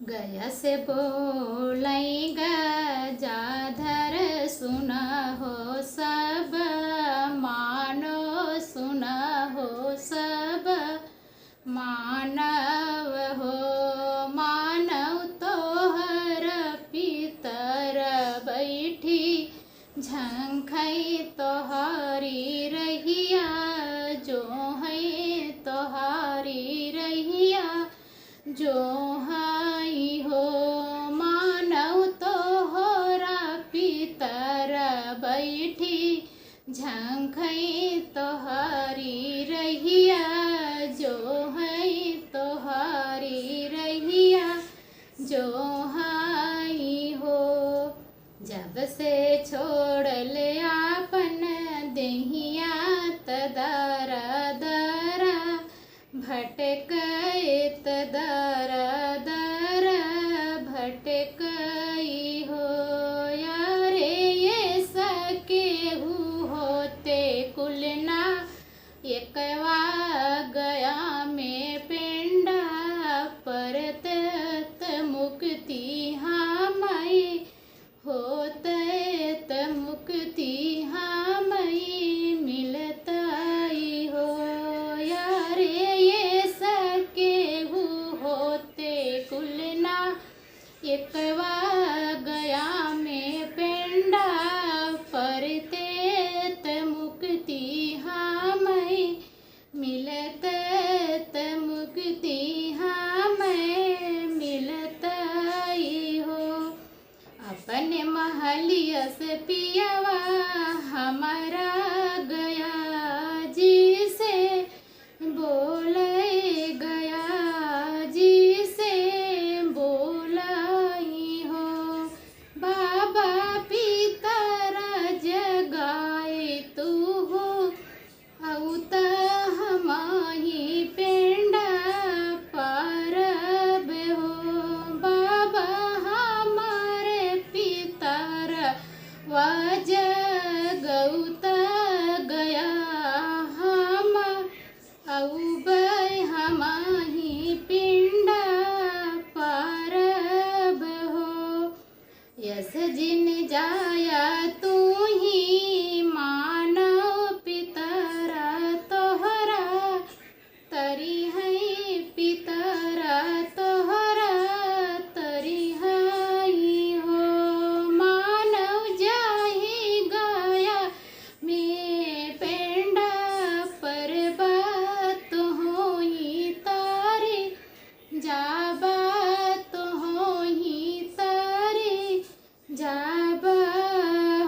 गया से बोलाई गजाधर सुना हो सब मानो सुना हो सब मानव हो मानव तोहर पितर बैठी झंखई तोहारी रहिया जो है तोहारी रहिया जो हई हो मानव तोहरा पितर बैठी झंखई तोहारी रहिया जो हई तोहारी रहिया जो हई हो। जब से छोड़ ले आपन देहिया तदरा दरा भटकत दरा दरा भटकई हो यारे ये सके होते कुलना एकवा गया में पेंडा परत मुक्ति हमई होते त मुक्ति हमई मिलतई हो यारे ये सके होते कुलना एकवा गया में पेंडा परते त मुक्ति हमई मिलत त मुक्ति हमई मिलतई हो। अपने महलिया से पियवा हमारा गया जी से बोले गया जी से बोलाई हो बाबा पितर जगाए तू हो औता हमाही पेंडा परब हो बाबा हमारे पितर वज गौता गया हम औब हमाही पिंडा परब हो। यस जिन जाया तू ही मानव पितरा तोहरा तरी है पितरा तोहरा तरी है हो मानव जाही गया में पेंडा परबत होई तारी जाबा तो होई तारी जाबा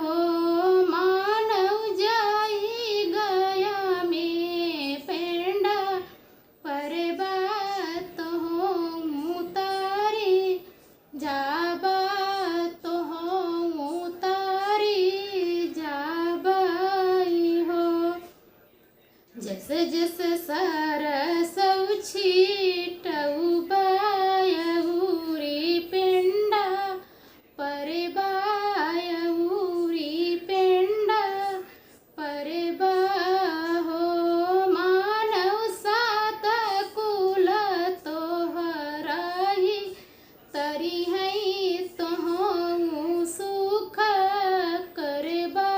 हो मानव जाही गया में पेंडा परबत हो तारी जाबा तो हो तारी जाबाई हो। जस जस सरस छीटऊ बायूरी पिंडा परबायूरी पिंडा परबा हो मानव सात कुल तोहराही तरी है तोहू सुख करबा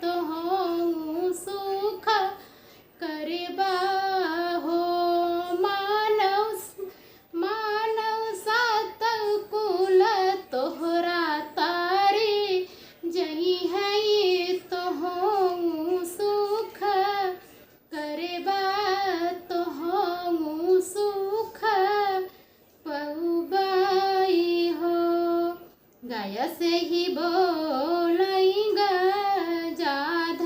तोहू सुख करबा हो मानव मानव सात कुल तोहरा तारी जही है तोहू सुख करबा तोहू सुख पउबाई हो। गाया से ही बोलाई गजाध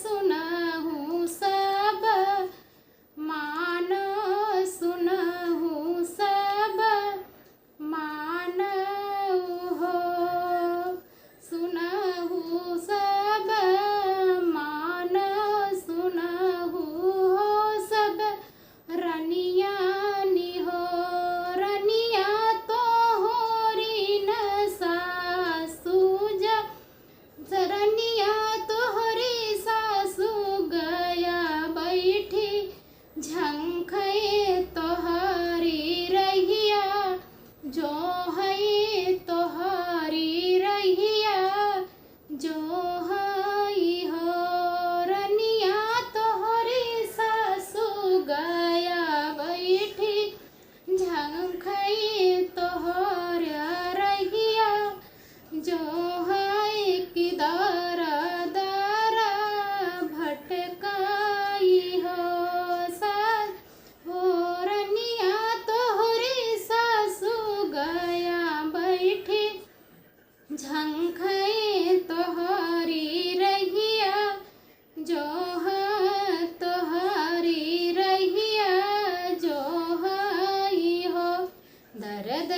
सुनहु सब मानो सुनहु सब मानव हो सुनहु सब मानो सुनहु हो सब रनिया निहो रनिया तो होरी न सासु दर्द